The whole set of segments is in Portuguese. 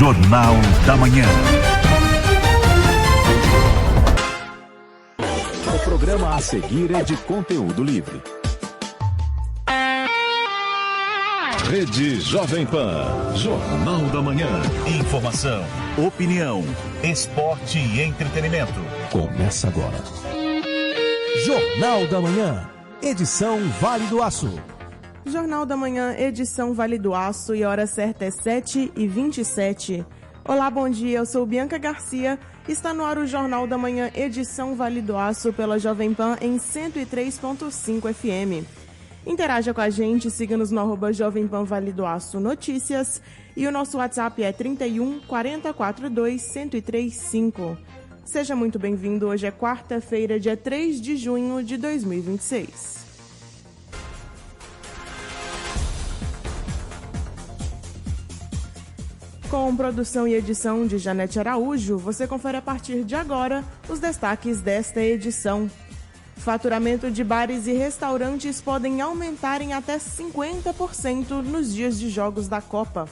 Jornal da Manhã. O programa a seguir é de conteúdo livre. Rede Jovem Pan. Jornal da Manhã. Informação, opinião, esporte e entretenimento. Começa agora. Jornal da Manhã. Edição Vale do Aço. Jornal da Manhã, edição Vale do Aço, e a hora certa é 7h27. Olá, bom dia, eu sou Bianca Garcia. Está no ar o Jornal da Manhã, edição Vale do Aço, pela Jovem Pan em 103.5 FM. Interaja com a gente, siga-nos no @Jovem Pan Vale do Aço Notícias, e o nosso WhatsApp é 31 4042 1035. Seja muito bem-vindo, hoje é quarta-feira, dia 3 de junho de 2026. Com produção e edição de Janete Araújo, você confere a partir de agora os destaques desta edição. Faturamento de bares e restaurantes podem aumentar em até 50% nos dias de jogos da Copa.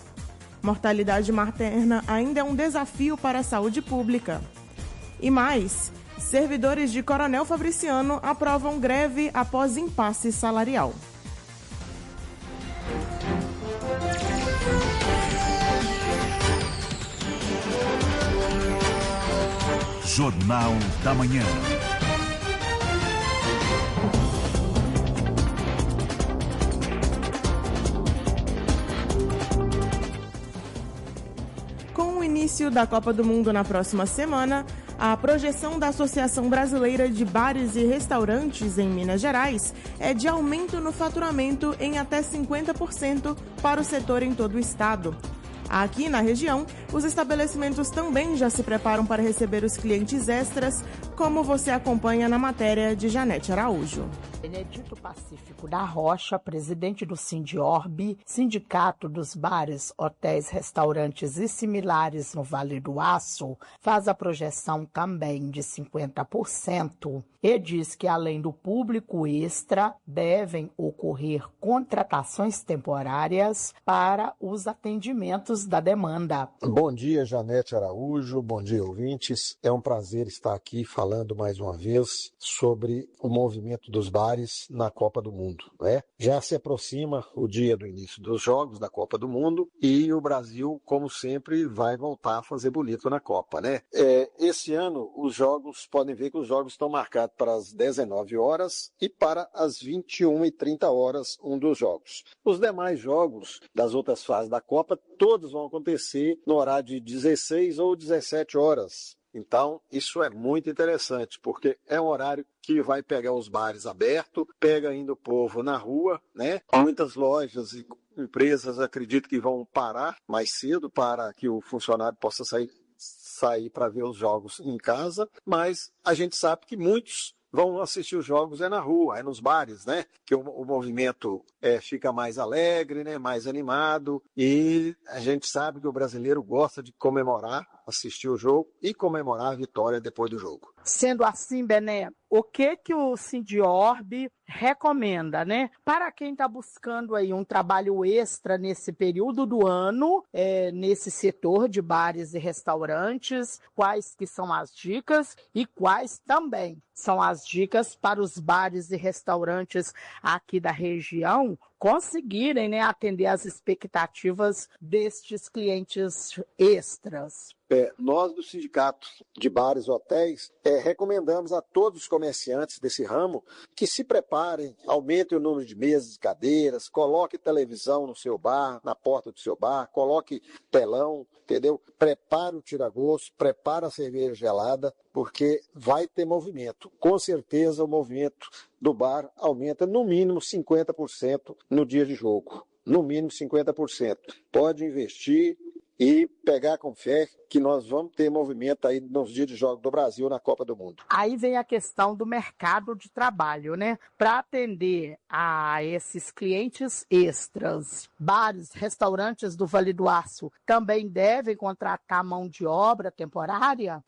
Mortalidade materna ainda é um desafio para a saúde pública. E mais, servidores de Coronel Fabriciano aprovam greve após impasse salarial. Jornal da Manhã. Com o início da Copa do Mundo na próxima semana, a projeção da Associação Brasileira de Bares e Restaurantes em Minas Gerais é de aumento no faturamento em até 50% para o setor em todo o estado. Aqui na região, os estabelecimentos também já se preparam para receber os clientes extras, como você acompanha na matéria de Janete Araújo. Benedito Pacífico da Rocha, presidente do Sindiorb, Sindicato dos Bares, Hotéis, Restaurantes e Similares no Vale do Aço, faz a projeção também de 50% e diz que, além do público extra, devem ocorrer contratações temporárias para os atendimentos da demanda. Bom dia, Janete Araújo, bom dia, ouvintes. É um prazer estar aqui falando mais uma vez sobre o movimento dos bares na Copa do Mundo, né? Já se aproxima o dia do início dos jogos da Copa do Mundo e o Brasil, como sempre, vai voltar a fazer bonito na Copa, né? Esse ano, os jogos, podem ver que os jogos estão marcados para as 19 horas e para as 21h30 um dos jogos. Os demais jogos das outras fases da Copa, todos vão acontecer no horário de 16 ou 17 horas. Então, isso é muito interessante, porque é um horário que vai pegar os bares abertos, pega ainda o povo na rua, né? Muitas lojas e empresas acredito que vão parar mais cedo para que o funcionário possa sair para ver os jogos em casa, mas a gente sabe que muitos vão assistir os jogos na rua, nos bares, né? Que o movimento fica mais alegre, né? Mais animado, e a gente sabe que o brasileiro gosta de comemorar, assistir o jogo e comemorar a vitória depois do jogo. Sendo assim, Bené, o que o Sindiorb recomenda, né? Para quem está buscando aí um trabalho extra nesse período do ano, nesse setor de bares e restaurantes, quais que são as dicas e quais também são as dicas para os bares e restaurantes aqui da região conseguirem, né, atender às expectativas destes clientes extras. Nós do Sindicato de Bares e Hotéis recomendamos a todos os comerciantes desse ramo que se preparem, aumentem o número de mesas e cadeiras, coloque televisão no seu bar, na porta do seu bar, coloque telão, entendeu? Prepare o tira-gosto, prepare a cerveja gelada, porque vai ter movimento. Com certeza o movimento do bar aumenta no mínimo 50% no dia de jogo. No mínimo 50%. Pode investir e pegar com fé que nós vamos ter movimento aí nos dias de jogos do Brasil na Copa do Mundo. Aí vem a questão do mercado de trabalho, né? Para atender a esses clientes extras, bares, restaurantes do Vale do Aço também devem contratar mão de obra temporária?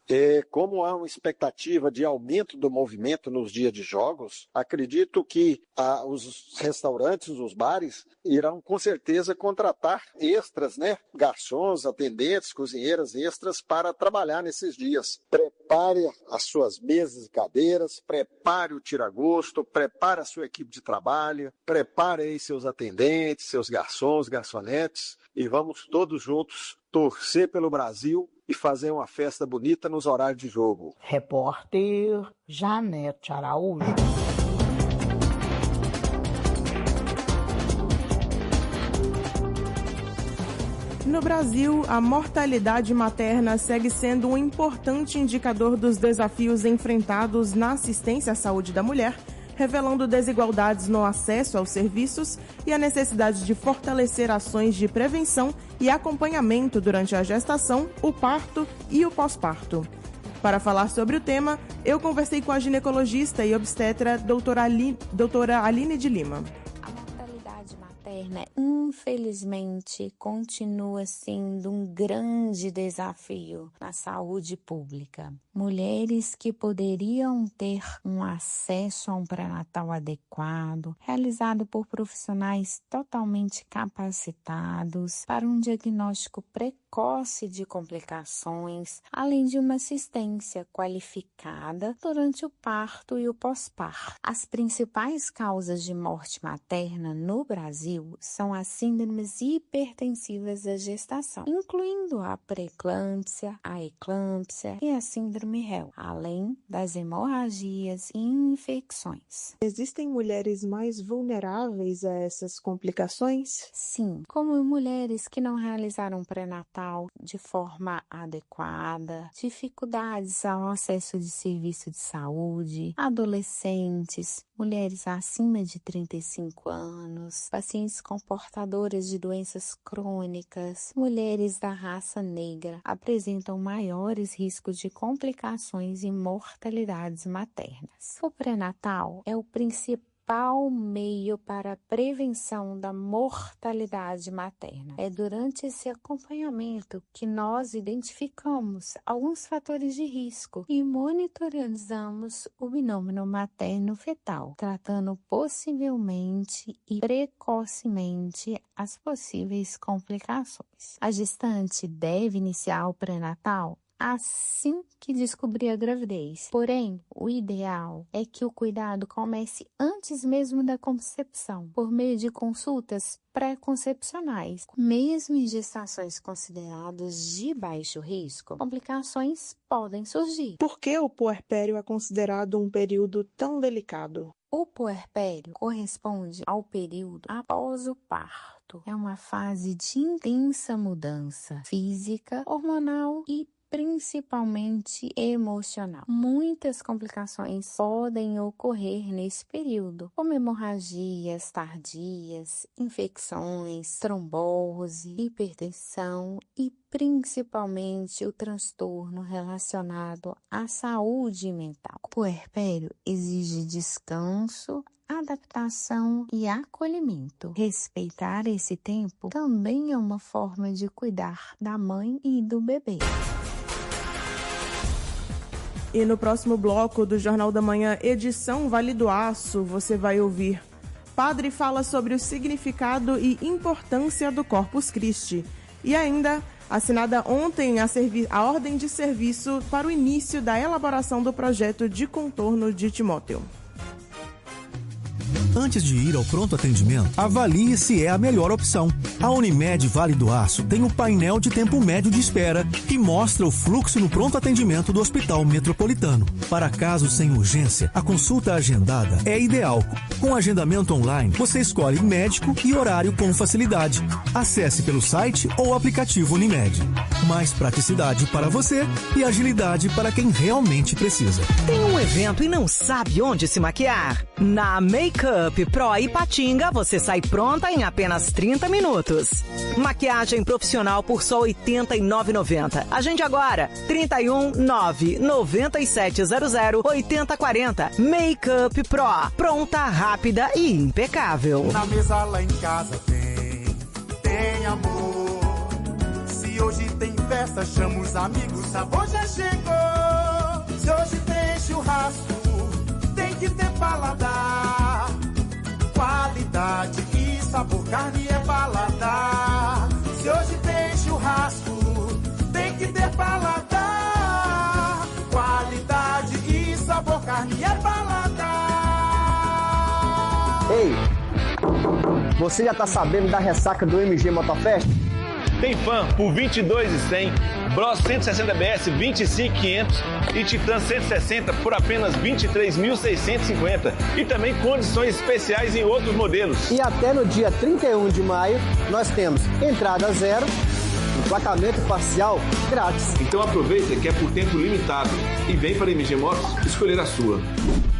Como há uma expectativa de aumento do movimento nos dias de jogos, acredito que os restaurantes, os bares, irão com certeza contratar extras, né? Garçons temos atendentes, cozinheiras extras para trabalhar nesses dias. Prepare as suas mesas e cadeiras, prepare o tira-gosto, prepare a sua equipe de trabalho, prepare aí seus atendentes, seus garçons, garçonetes e vamos todos juntos torcer pelo Brasil e fazer uma festa bonita nos horários de jogo. Repórter Janete Araújo. No Brasil, a mortalidade materna segue sendo um importante indicador dos desafios enfrentados na assistência à saúde da mulher, revelando desigualdades no acesso aos serviços e a necessidade de fortalecer ações de prevenção e acompanhamento durante a gestação, o parto e o pós-parto. Para falar sobre o tema, eu conversei com a ginecologista e obstetra doutora Aline de Lima. Infelizmente, continua sendo um grande desafio na saúde pública. Mulheres que poderiam ter um acesso a um pré-natal adequado, realizado por profissionais totalmente capacitados para um diagnóstico precoce de complicações, além de uma assistência qualificada durante o parto e o pós-parto. As principais causas de morte materna no Brasil são as síndromes hipertensivas da gestação, incluindo a pré-eclâmpsia, a eclâmpsia e a síndrome HEL, além das hemorragias e infecções. Existem mulheres mais vulneráveis a essas complicações? Sim, como mulheres que não realizaram pré-natal de forma adequada, dificuldades ao acesso de serviço de saúde, adolescentes, mulheres acima de 35 anos, pacientes com portadoras de doenças crônicas, mulheres da raça negra apresentam maiores riscos de complicações e mortalidades maternas. O pré-natal é o principal meio para a prevenção da mortalidade materna. É durante esse acompanhamento que nós identificamos alguns fatores de risco e monitorizamos o binômio materno-fetal, tratando possivelmente e precocemente as possíveis complicações. A gestante deve iniciar o pré-natal assim que descobrir a gravidez. Porém, o ideal é que o cuidado comece antes mesmo da concepção, por meio de consultas pré-concepcionais. Mesmo em gestações consideradas de baixo risco, complicações podem surgir. Por que o puerpério é considerado um período tão delicado? O puerpério corresponde ao período após o parto. É uma fase de intensa mudança física, hormonal e principalmente emocional. Muitas complicações podem ocorrer nesse período, como hemorragias tardias, infecções, trombose, hipertensão e principalmente o transtorno relacionado à saúde mental. O puerpério exige descanso, adaptação e acolhimento. Respeitar esse tempo também é uma forma de cuidar da mãe e do bebê. E no próximo bloco do Jornal da Manhã, edição Vale do Aço, você vai ouvir: Padre fala sobre o significado e importância do Corpus Christi. E ainda, assinada ontem a ordem de serviço para o início da elaboração do projeto de contorno de Timóteo. Antes de ir ao pronto atendimento, avalie se é a melhor opção. A Unimed Vale do Aço tem o painel de tempo médio de espera, que mostra o fluxo no pronto atendimento do Hospital Metropolitano. Para casos sem urgência, a consulta agendada é ideal. Com agendamento online, você escolhe médico e horário com facilidade. Acesse pelo site ou aplicativo Unimed. Mais praticidade para você e agilidade para quem realmente precisa. Tem um evento e não sabe onde se maquiar? Na Makeup Pro Ipatinga, você sai pronta em apenas 30 minutos. Maquiagem profissional por só R$ 89,90. Agende agora, 319-9700-8040. Makeup Pro, pronta, rápida e impecável. Na mesa lá em casa tem amor. Se hoje tem festa, chama os amigos, sabor já chegou. Se hoje tem churrasco, tem que ter paladar. Qualidade e sabor, carne é paladar. Se hoje tem churrasco, e é balada. Ei, você já tá sabendo da ressaca do MG Motofest? Tem Fan por 22.100, Bros 160BS 25.500 e Titan 160 por apenas 23.650 e também condições especiais em outros modelos. E até no dia 31 de maio nós temos entrada zero, emplacamento parcial grátis. Então aproveita que é por tempo limitado e vem para a MG Motos escolher a sua.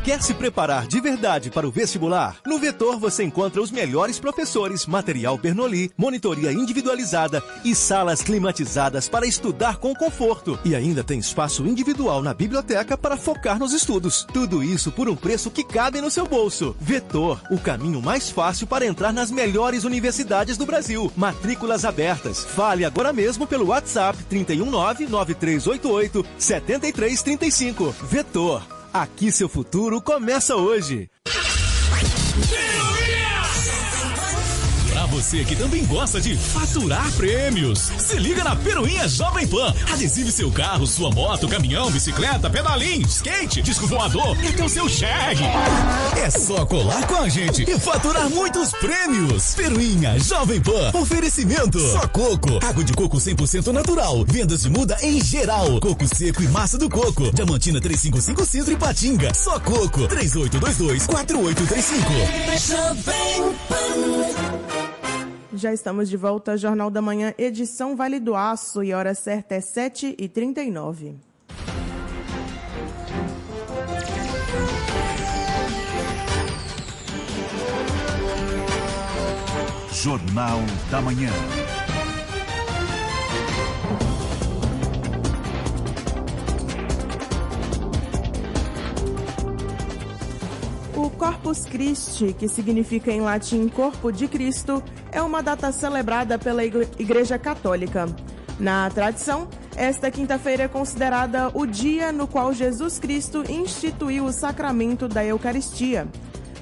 Quer se preparar de verdade para o vestibular? No Vetor você encontra os melhores professores, material Bernoulli, monitoria individualizada e salas climatizadas para estudar com conforto. E ainda tem espaço individual na biblioteca para focar nos estudos. Tudo isso por um preço que cabe no seu bolso. Vetor, o caminho mais fácil para entrar nas melhores universidades do Brasil. Matrículas abertas. Fale agora mesmo pelo WhatsApp 319-9388-7335. Vetor. Aqui seu futuro começa hoje. Pra você que também gosta de faturar prêmios, se liga na Peruinha Jovem Pan. Adesive seu carro, sua moto, caminhão, bicicleta, pedalinho, skate, disco voador e até o seu chegue. É só colar com a gente e faturar muitos prêmios. Peruinha Jovem Pan. Oferecimento. Só coco. Água de coco 100% natural. Vendas de muda em geral. Coco seco e massa do coco. Diamantina 355 Centro e Patinga. Só coco. 3822-4835. Jovem Pan. Já estamos de volta, Jornal da Manhã, edição Vale do Aço, e hora certa é 7h39. Jornal da Manhã. O Corpus Christi, que significa em latim Corpo de Cristo, é uma data celebrada pela Igreja Católica. Na tradição, esta quinta-feira é considerada o dia no qual Jesus Cristo instituiu o sacramento da Eucaristia.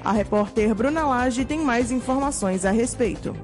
A repórter Bruna Lage tem mais informações a respeito.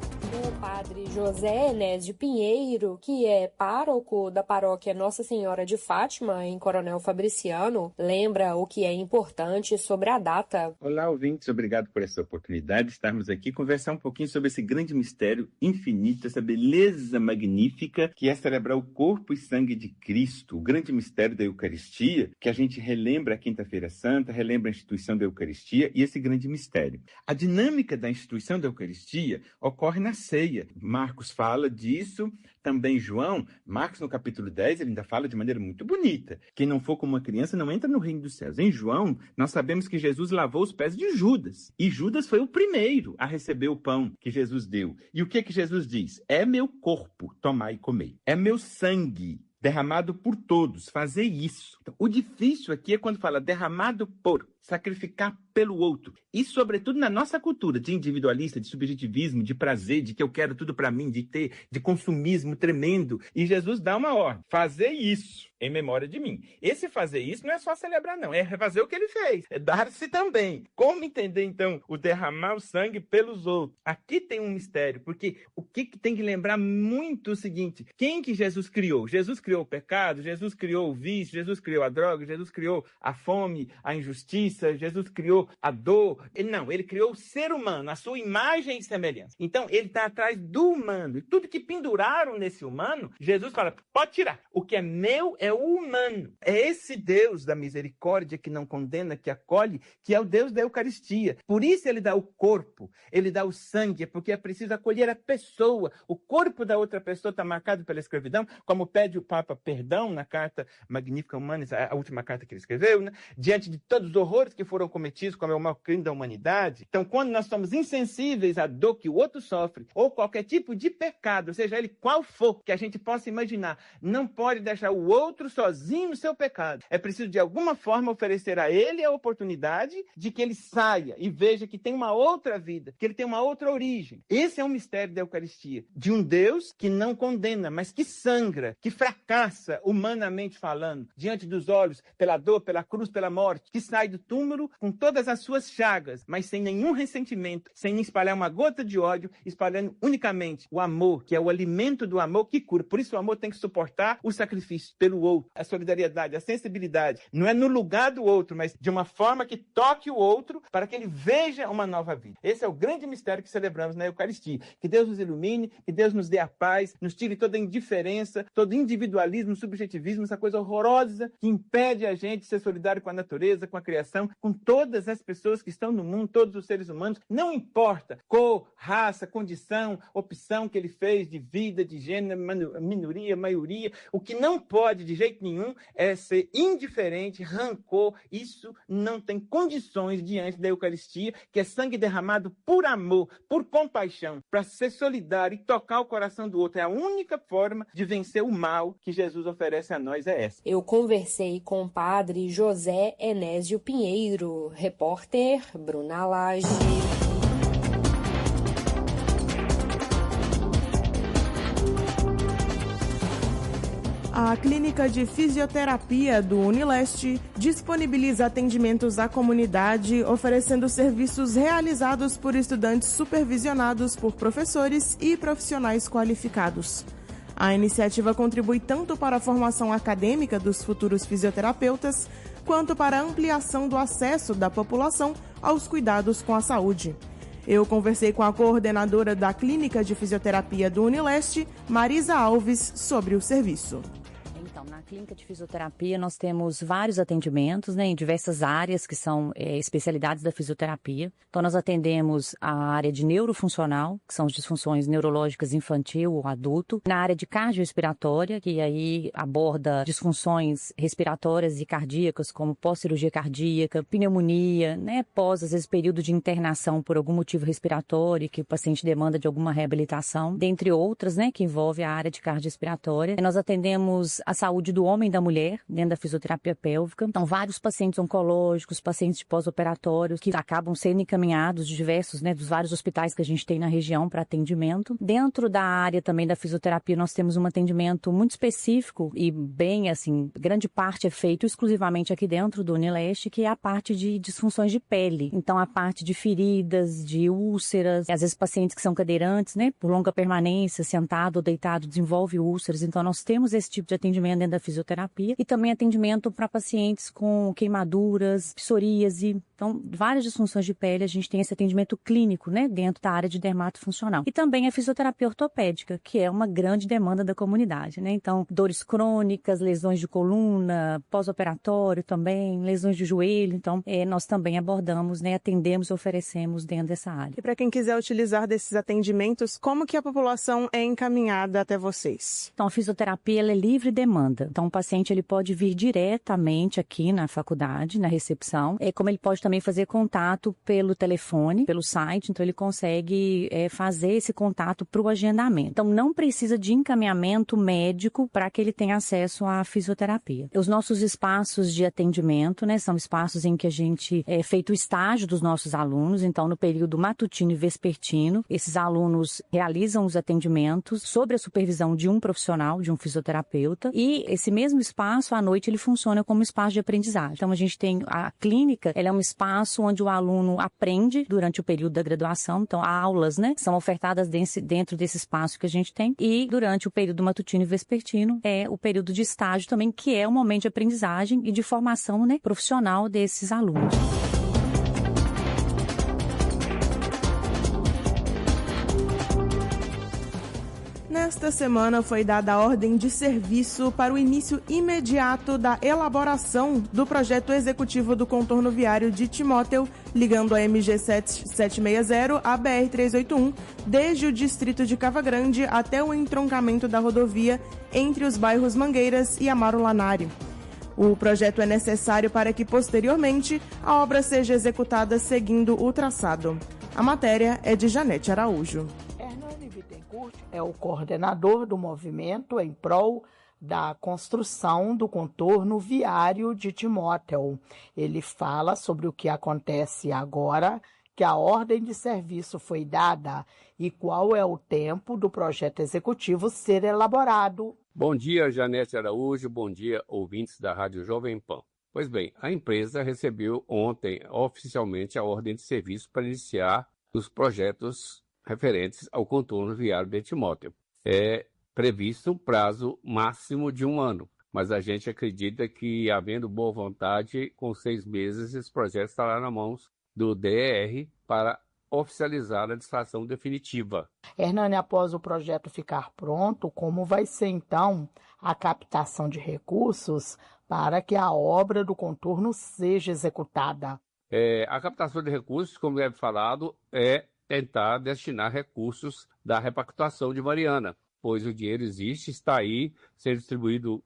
O padre José Enésio Pinheiro, que é pároco da paróquia Nossa Senhora de Fátima, em Coronel Fabriciano, lembra o que é importante sobre a data. Olá, ouvintes, obrigado por essa oportunidade de estarmos aqui conversar um pouquinho sobre esse grande mistério infinito, essa beleza magnífica que é celebrar o corpo e sangue de Cristo, o grande mistério da Eucaristia, que a gente relembra a Quinta-feira Santa, relembra a instituição da Eucaristia e esse grande mistério. A dinâmica da instituição da Eucaristia ocorre na ceia. Marcos fala disso, também João. Marcos, no capítulo 10, ele ainda fala de maneira muito bonita. Quem não for como uma criança não entra no reino dos céus. Em João, nós sabemos que Jesus lavou os pés de Judas. E Judas foi o primeiro a receber o pão que Jesus deu. E o que Jesus diz? É meu corpo, tomai e comei. É meu sangue, derramado por todos, fazer isso. Então, o difícil aqui é quando fala derramado por, sacrificar pelo outro. E, sobretudo, na nossa cultura de individualista, de subjetivismo, de prazer, de que eu quero tudo para mim, de consumismo tremendo. E Jesus dá uma ordem, fazer isso em memória de mim. Esse fazer isso não é só celebrar, não. É fazer o que ele fez. É dar-se também. Como entender, então, o derramar o sangue pelos outros? Aqui tem um mistério, porque o que tem que lembrar muito o seguinte: quem que Jesus criou? Jesus criou o pecado, Jesus criou o vício, Jesus criou a droga, Jesus criou a fome, a injustiça, Jesus criou a dor. Ele criou o ser humano, a sua imagem e semelhança. Então, ele está atrás do humano. E tudo que penduraram nesse humano, Jesus fala, pode tirar. O que é meu é o humano. É esse Deus da misericórdia que não condena, que acolhe, que é o Deus da Eucaristia. Por isso ele dá o corpo, ele dá o sangue, é porque é preciso acolher a pessoa. O corpo da outra pessoa está marcado pela escravidão, como pede o Papa perdão na carta Magnífica Humanis, a última carta que ele escreveu, né? Diante de todos os horrores que foram cometidos, como é o maior crime da humanidade. Então, quando nós somos insensíveis à dor que o outro sofre, ou qualquer tipo de pecado, seja ele qual for, que a gente possa imaginar, não pode deixar o outro sozinho no seu pecado. É preciso, de alguma forma, oferecer a ele a oportunidade de que ele saia e veja que tem uma outra vida, que ele tem uma outra origem. Esse é o mistério da Eucaristia, de um Deus que não condena, mas que sangra, que fracassa, humanamente falando, diante dos olhos, pela dor, pela cruz, pela morte, que sai do túmulo túmulo com todas as suas chagas, mas sem nenhum ressentimento, sem espalhar uma gota de ódio, espalhando unicamente o amor, que é o alimento do amor que cura. Por isso o amor tem que suportar o sacrifício pelo outro, a solidariedade, a sensibilidade. Não é no lugar do outro, mas de uma forma que toque o outro para que ele veja uma nova vida. Esse é o grande mistério que celebramos na Eucaristia. Que Deus nos ilumine, que Deus nos dê a paz, nos tire toda a indiferença, todo individualismo, subjetivismo, essa coisa horrorosa que impede a gente de ser solidário com a natureza, com a criação, com todas as pessoas que estão no mundo, todos os seres humanos, não importa cor, raça, condição, opção que ele fez de vida, de gênero, minoria, maioria. O que não pode de jeito nenhum é ser indiferente, rancor. Isso não tem condições diante da Eucaristia, que é sangue derramado por amor, por compaixão, para ser solidário e tocar o coração do outro. É a única forma de vencer o mal que Jesus oferece a nós, é essa. Eu conversei com o padre José Enésio Pinheiro, repórter Bruna Lage. A Clínica de Fisioterapia do Unileste disponibiliza atendimentos à comunidade, oferecendo serviços realizados por estudantes supervisionados por professores e profissionais qualificados. A iniciativa contribui tanto para a formação acadêmica dos futuros fisioterapeutas, quanto para a ampliação do acesso da população aos cuidados com a saúde. Eu conversei com a coordenadora da Clínica de Fisioterapia do Unileste, Marisa Alves, sobre o serviço. Na Clínica de Fisioterapia nós temos vários atendimentos, em diversas áreas que são especialidades da fisioterapia. Então nós atendemos a área de neurofuncional, que são as disfunções neurológicas infantil ou adulto. Na área de cardiorrespiratória, que aí aborda disfunções respiratórias e cardíacas, como pós-cirurgia cardíaca, pneumonia, pós, às vezes, período de internação por algum motivo respiratório, que o paciente demanda de alguma reabilitação, dentre outras, que envolve a área de cardiorrespiratória. Nós atendemos a saúde do homem e da mulher, dentro da fisioterapia pélvica. Então, vários pacientes oncológicos, pacientes de pós-operatórios, que acabam sendo encaminhados de diversos, dos vários hospitais que a gente tem na região para atendimento. Dentro da área também da fisioterapia, nós temos um atendimento muito específico e bem, assim, grande parte é feito exclusivamente aqui dentro do Unileste, que é a parte de disfunções de pele. Então, a parte de feridas, de úlceras, às vezes pacientes que são cadeirantes, por longa permanência, sentado ou deitado, desenvolve úlceras. Então, nós temos esse tipo de atendimento dentro da fisioterapia e também atendimento para pacientes com queimaduras, psoríase. Então, várias disfunções de pele, a gente tem esse atendimento clínico, dentro da área de dermatofuncional. E também a fisioterapia ortopédica, que é uma grande demanda da comunidade, Então, dores crônicas, lesões de coluna, pós-operatório também, lesões de joelho. Então, nós também abordamos, atendemos e oferecemos dentro dessa área. E para quem quiser utilizar desses atendimentos, como que a população é encaminhada até vocês? Então, a fisioterapia ela é livre demanda. Então, o paciente ele pode vir diretamente aqui na faculdade, na recepção, como ele pode também fazer contato pelo telefone, pelo site, então ele consegue fazer esse contato para o agendamento. Então, não precisa de encaminhamento médico para que ele tenha acesso à fisioterapia. Os nossos espaços de atendimento, são espaços em que a gente feito o estágio dos nossos alunos, então no período matutino e vespertino, esses alunos realizam os atendimentos sob a supervisão de um profissional, de um fisioterapeuta, e esse mesmo espaço, à noite, ele funciona como espaço de aprendizagem. Então, a gente tem a clínica, ela é um espaço onde o aluno aprende durante o período da graduação. Então, aulas, são ofertadas dentro desse espaço que a gente tem. E durante o período matutino e vespertino, é o período de estágio também, que é o momento de aprendizagem e de formação, profissional desses alunos. Nesta semana foi dada a ordem de serviço para o início imediato da elaboração do projeto executivo do contorno viário de Timóteo, ligando a MG 760 à BR 381, desde o distrito de Cava Grande até o entroncamento da rodovia entre os bairros Mangueiras e Amaro Lanari. O projeto é necessário para que, posteriormente, a obra seja executada seguindo o traçado. A matéria é de Janete Araújo. É o coordenador do movimento em prol da construção do contorno viário de Timóteo. Ele fala sobre o que acontece agora, que a ordem de serviço foi dada e qual é o tempo do projeto executivo ser elaborado. Bom dia, Janete Araújo. Bom dia, ouvintes da Rádio Jovem Pan. Pois bem, a empresa recebeu ontem oficialmente a ordem de serviço para iniciar os projetos referentes ao contorno viário de Timóteo. É previsto um prazo máximo de 1 ano, mas a gente acredita que, havendo boa vontade, com 6 meses, esse projeto estará nas mãos do DER para oficializar a licitação definitiva. Hernani, após o projeto ficar pronto, como vai ser então a captação de recursos para que a obra do contorno seja executada? A captação de recursos, como é falado, é tentar destinar recursos da repactuação de Mariana, pois o dinheiro existe, está aí, sendo distribuído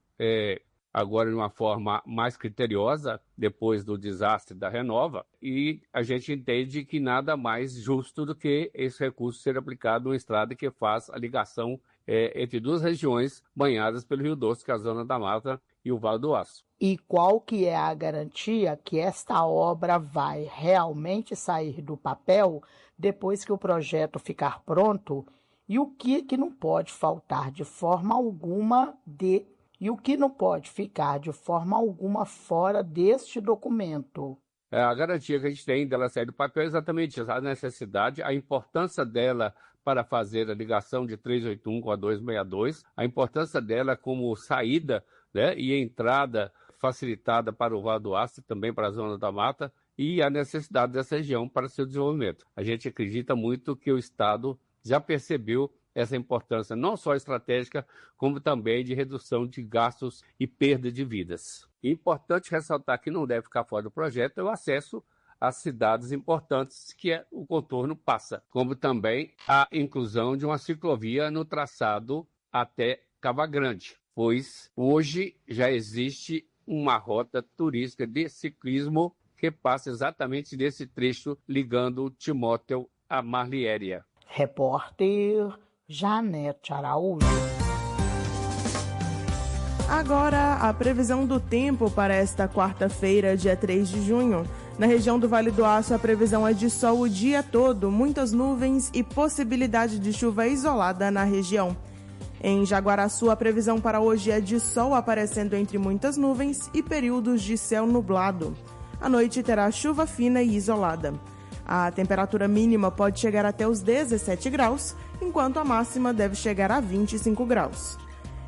agora de uma forma mais criteriosa, depois do desastre da Renova, e a gente entende que nada mais justo do que esse recurso ser aplicado numa estrada que faz a ligação entre 2 regiões banhadas pelo Rio Doce, que é a Zona da Mata e o Vale do Aço. E qual que é a garantia que esta obra vai realmente sair do papel depois que o projeto ficar pronto? E o que não pode faltar de forma alguma E o que não pode ficar de forma alguma fora deste documento? A garantia que a gente tem dela sair do papel é exatamente isso, a necessidade, a importância dela para fazer a ligação de 381 com a 262, a importância dela como saída, né, e entrada facilitada para o Vale do Aço e também para a Zona da Mata, e a necessidade dessa região para seu desenvolvimento. A gente acredita muito que o Estado já percebeu essa importância não só estratégica, como também de redução de gastos e perda de vidas. E importante ressaltar que não deve ficar fora do projeto é o acesso às cidades importantes que o contorno passa, como também a inclusão de uma ciclovia no traçado até Cavagrande, pois hoje já existe uma rota turística de ciclismo que passa exatamente desse trecho ligando Timóteo a Marliéria. Repórter Janete Araújo. Agora, a previsão do tempo para esta quarta-feira, dia 3 de junho. Na região do Vale do Aço, a previsão é de sol o dia todo, muitas nuvens e possibilidade de chuva isolada na região. Em Jaguaraçu, a previsão para hoje é de sol aparecendo entre muitas nuvens e períodos de céu nublado. À noite terá chuva fina e isolada. A temperatura mínima pode chegar até os 17 graus, enquanto a máxima deve chegar a 25 graus.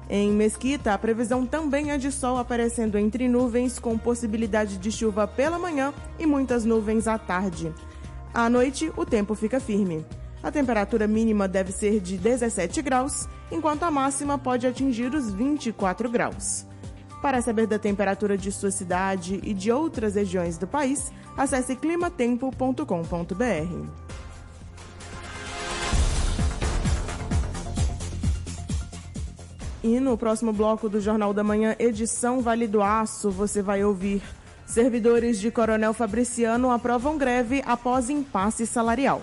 Em Mesquita, a previsão também é de sol aparecendo entre nuvens, com possibilidade de chuva pela manhã e muitas nuvens à tarde. À noite, o tempo fica firme. A temperatura mínima deve ser de 17 graus, enquanto a máxima pode atingir os 24 graus. Para saber da temperatura de sua cidade e de outras regiões do país, acesse climatempo.com.br. E no próximo bloco do Jornal da Manhã, edição Vale do Aço, você vai ouvir: servidores de Coronel Fabriciano aprovam greve após impasse salarial.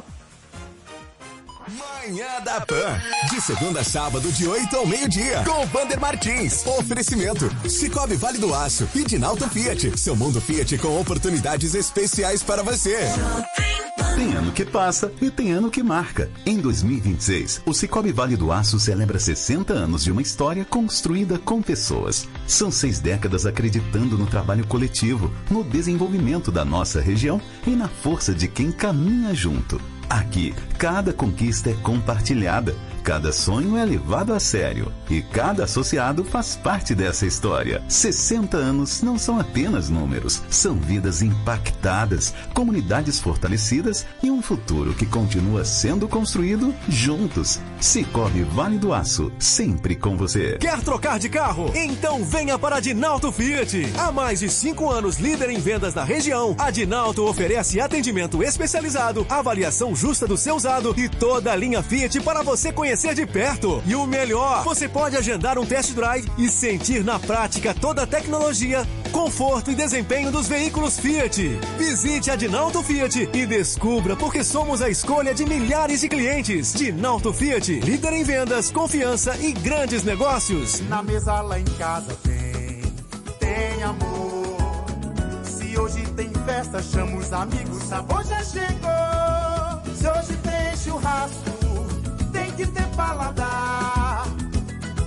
Manhã da Pan, de segunda a sábado, de 8 ao meio-dia, com Vander Martins. Oferecimento: Cicobi Vale do Aço e Dinalto Fiat. Seu mundo Fiat com oportunidades especiais para você. Tem ano que passa e tem ano que marca. Em 2026, o Cicobi Vale do Aço celebra 60 anos de uma história construída com pessoas. São 6 décadas acreditando no trabalho coletivo, no desenvolvimento da nossa região e na força de quem caminha junto. Aqui, cada conquista é compartilhada, cada sonho é levado a sério e cada associado faz parte dessa história. 60 anos não são apenas números, são vidas impactadas, comunidades fortalecidas e um futuro que continua sendo construído juntos. Cicobi Vale do Aço, sempre com você. Quer trocar de carro? Então venha para a Dinalto Fiat. Há mais de 5 anos líder em vendas na região, a Dinalto oferece atendimento especializado, avaliação justa do seu usado e toda a linha Fiat para você conhecer de perto. E o melhor, você pode agendar um test drive e sentir na prática toda a tecnologia, conforto e desempenho dos veículos Fiat. Visite a Dinalto Fiat e descubra porque somos a escolha de milhares de clientes. Dinalto Fiat, líder em vendas, confiança e grandes negócios. Na mesa lá em casa tem amor. Se hoje tem festa, chama os amigos, sabor já chegou. Se hoje tem churrasco, tem que ter paladar.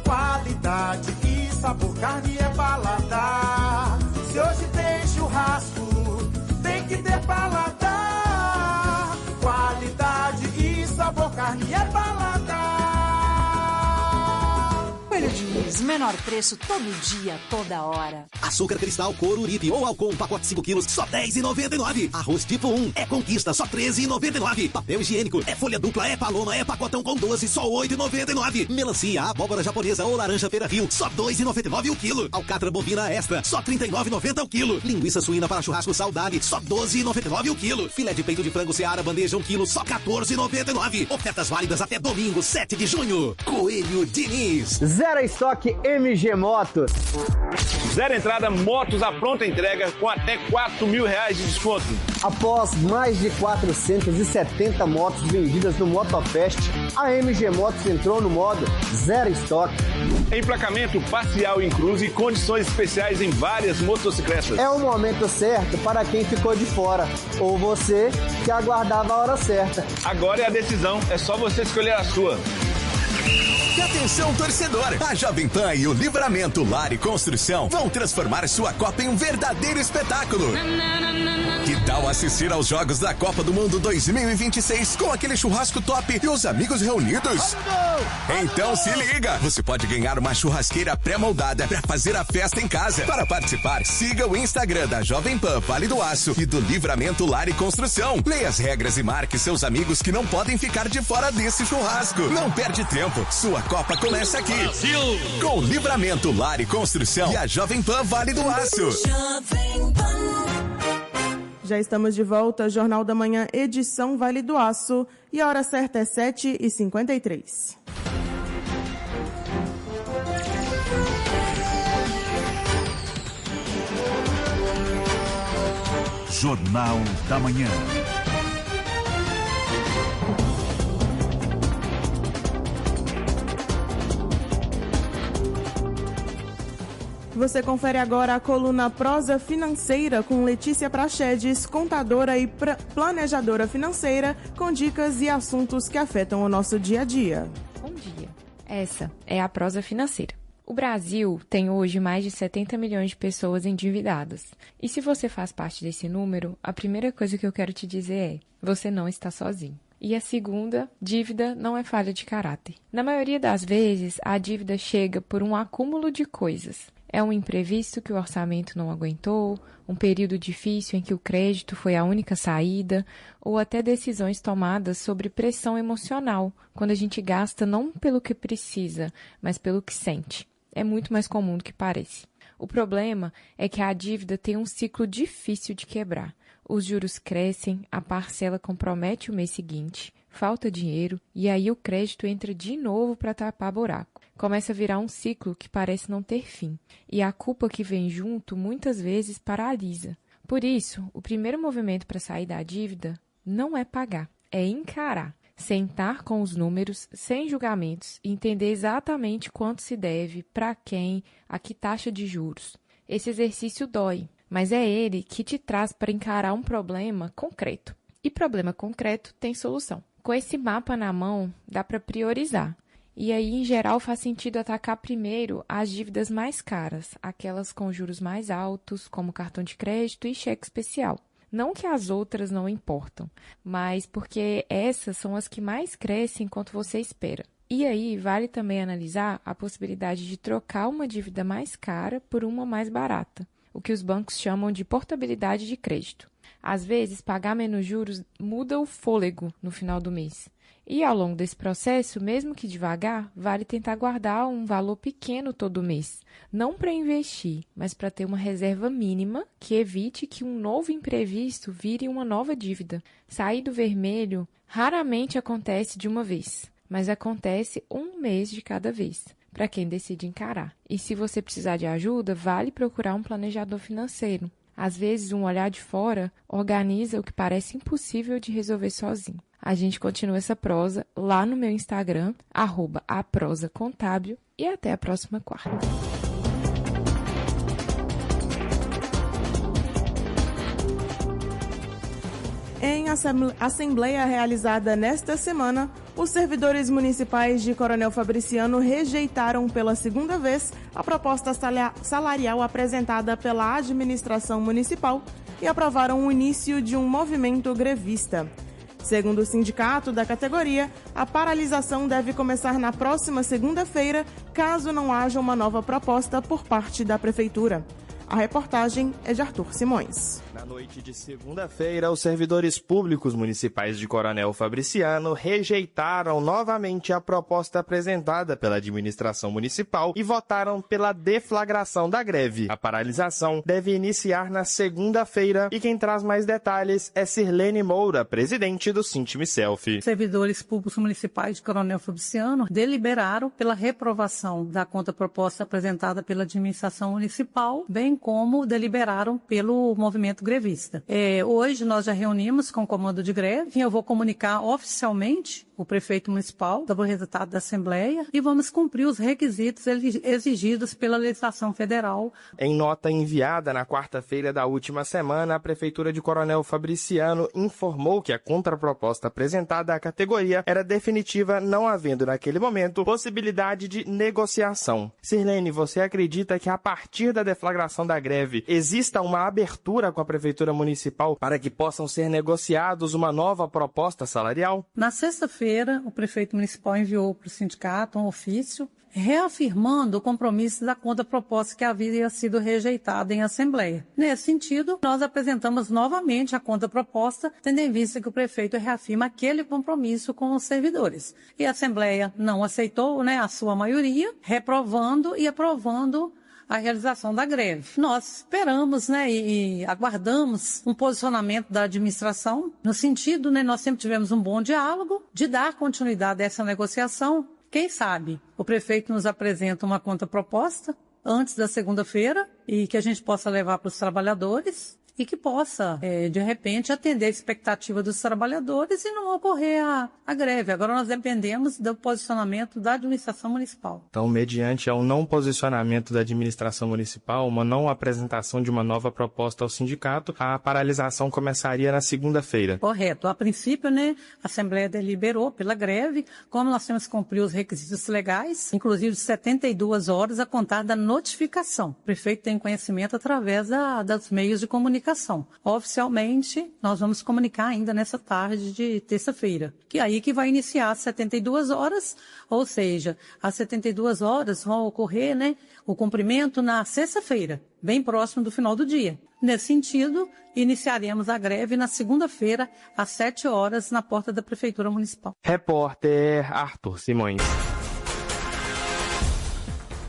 Qualidade e sabor, carne é paladar. Se hoje tem menor preço todo dia, toda hora. Açúcar cristal cor Uribe ou Alcon, pacote 5 quilos, só R$10,99. Arroz tipo 1, é Conquista, só R$13,99. Papel higiênico, é folha dupla, é Paloma, é pacotão com 12, só R$8,99. Melancia, abóbora japonesa ou laranja Feira Rio, só R$2,99 o quilo. Alcatra bovina extra, só R$39,90 o quilo. Linguiça suína para churrasco Saudade, só R$12,99 o quilo. Filé de peito de frango Seara bandeja 1 quilo, só R$14,99. Ofertas válidas até domingo, 7 de junho. Coelho Diniz. Zero estoque MG Motos. Zero entrada, motos à pronta entrega com até R$4.000 de desconto. Após mais de 470 motos vendidas no Motofest, a MG Motos entrou no modo zero estoque. Emplacamento parcial em cruze e condições especiais em várias motocicletas. É o momento certo para quem ficou de fora, ou você que aguardava a hora certa. Agora é a decisão, é só você escolher a sua. E atenção, torcedor! A Jovem Pan e o Livramento Lar e Construção vão transformar sua Copa em um verdadeiro espetáculo. Que tal assistir aos Jogos da Copa do Mundo 2026 com aquele churrasco top e os amigos reunidos? Então se liga! Você pode ganhar uma churrasqueira pré-moldada para fazer a festa em casa. Para participar, siga o Instagram da Jovem Pan Vale do Aço e do Livramento Lar e Construção. Leia as regras e marque seus amigos que não podem ficar de fora desse churrasco. Não perde tempo, sua Copa começa aqui. Brasil! Com Livramento Lar e Construção e a Jovem Pan Vale do Aço. Já estamos de volta, Jornal da Manhã, edição Vale do Aço, e a hora certa é 7h53. Jornal da Manhã. Você confere agora a coluna Prosa Financeira com Letícia Prachedes, contadora e planejadora financeira, com dicas e assuntos que afetam o nosso dia a dia. Bom dia. Essa é a Prosa Financeira. O Brasil tem hoje mais de 70 milhões de pessoas endividadas. E se você faz parte desse número, a primeira coisa que eu quero te dizer é: você não está sozinho. E a segunda, dívida não é falha de caráter. Na maioria das vezes, a dívida chega por um acúmulo de coisas. É um imprevisto que o orçamento não aguentou, um período difícil em que o crédito foi a única saída, ou até decisões tomadas sobre pressão emocional, quando a gente gasta não pelo que precisa, mas pelo que sente. É muito mais comum do que parece. O problema é que a dívida tem um ciclo difícil de quebrar. Os juros crescem, a parcela compromete o mês seguinte, falta dinheiro e aí o crédito entra de novo para tapar buraco. Começa a virar um ciclo que parece não ter fim. E a culpa que vem junto muitas vezes paralisa. Por isso, o primeiro movimento para sair da dívida não é pagar, é encarar. Sentar com os números, sem julgamentos, e entender exatamente quanto se deve, para quem, a que taxa de juros. Esse exercício dói, mas é ele que te traz para encarar um problema concreto. E problema concreto tem solução. Com esse mapa na mão, dá para priorizar. E aí, em geral, faz sentido atacar primeiro as dívidas mais caras, aquelas com juros mais altos, como cartão de crédito e cheque especial. Não que as outras não importam, mas porque essas são as que mais crescem enquanto você espera. E aí, vale também analisar a possibilidade de trocar uma dívida mais cara por uma mais barata, o que os bancos chamam de portabilidade de crédito. Às vezes, pagar menos juros muda o fôlego no final do mês. E ao longo desse processo, mesmo que devagar, vale tentar guardar um valor pequeno todo mês. Não para investir, mas para ter uma reserva mínima que evite que um novo imprevisto vire uma nova dívida. Sair do vermelho raramente acontece de uma vez, mas acontece um mês de cada vez, para quem decide encarar. E se você precisar de ajuda, vale procurar um planejador financeiro. Às vezes, um olhar de fora organiza o que parece impossível de resolver sozinho. A gente continua essa prosa lá no meu Instagram, @aprosacontábil, e até a próxima quarta. Em assembleia realizada nesta semana, os servidores municipais de Coronel Fabriciano rejeitaram pela segunda vez a proposta salarial apresentada pela administração municipal e aprovaram o início de um movimento grevista. Segundo o sindicato da categoria, a paralisação deve começar na próxima segunda-feira, caso não haja uma nova proposta por parte da Prefeitura. A reportagem é de Arthur Simões. Na noite de segunda-feira, os servidores públicos municipais de Coronel Fabriciano rejeitaram novamente a proposta apresentada pela administração municipal e votaram pela deflagração da greve. A paralisação deve iniciar na segunda-feira e quem traz mais detalhes é Sirlene Moura, presidente do Sintimiself. Servidores públicos municipais de Coronel Fabriciano deliberaram pela reprovação da contraproposta apresentada pela administração municipal, bem como deliberaram pelo movimento grevista. Hoje nós já reunimos com o comando de greve e eu vou comunicar oficialmente o prefeito municipal sobre o resultado da Assembleia e vamos cumprir os requisitos exigidos pela legislação federal. Em nota enviada na quarta-feira da última semana, a Prefeitura de Coronel Fabriciano informou que a contraproposta apresentada à categoria era definitiva, não havendo naquele momento possibilidade de negociação. Sirlene, você acredita que a partir da deflagração da greve exista uma abertura com a Prefeitura Municipal para que possam ser negociados uma nova proposta salarial? Na sexta-feira, o prefeito municipal enviou para o sindicato um ofício reafirmando o compromisso da contraproposta que havia sido rejeitada em Assembleia. Nesse sentido, nós apresentamos novamente a contraproposta, tendo em vista que o prefeito reafirma aquele compromisso com os servidores. E a Assembleia não aceitou, a sua maioria, reprovando e aprovando a realização da greve. Nós esperamos, e aguardamos um posicionamento da administração no sentido, nós sempre tivemos um bom diálogo de dar continuidade a essa negociação. Quem sabe o prefeito nos apresenta uma contraproposta antes da segunda-feira e que a gente possa levar para os trabalhadores e que possa, de repente, atender a expectativa dos trabalhadores e não ocorrer a greve. Agora nós dependemos do posicionamento da administração municipal. Então, mediante ao não posicionamento da administração municipal, uma não apresentação de uma nova proposta ao sindicato, a paralisação começaria na segunda-feira. Correto. A princípio, a Assembleia deliberou pela greve, como nós temos que cumprir os requisitos legais, inclusive 72 horas a contar da notificação. O prefeito tem conhecimento através dos meios de comunicação. Oficialmente, nós vamos comunicar ainda nessa tarde de terça-feira, que é aí que vai iniciar às 72 horas, ou seja, às 72 horas vão ocorrer, o cumprimento na sexta-feira, bem próximo do final do dia. Nesse sentido, iniciaremos a greve na segunda-feira, às 7 horas, na porta da Prefeitura Municipal. Repórter Arthur Simões.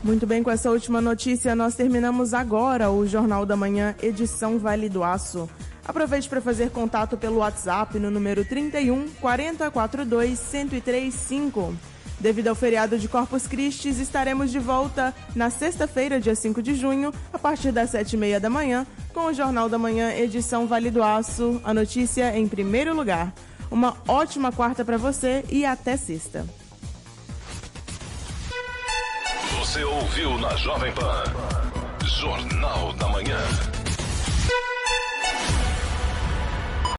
Muito bem, com essa última notícia, nós terminamos agora o Jornal da Manhã, edição Vale do Aço. Aproveite para fazer contato pelo WhatsApp no número 31 40 42 1035. Devido ao feriado de Corpus Christi, estaremos de volta na sexta-feira, dia 5 de junho, a partir das 7h30 da manhã, com o Jornal da Manhã, edição Vale do Aço, a notícia em primeiro lugar. Uma ótima quarta para você e até sexta. Você ouviu na Jovem Pan, Jornal da Manhã.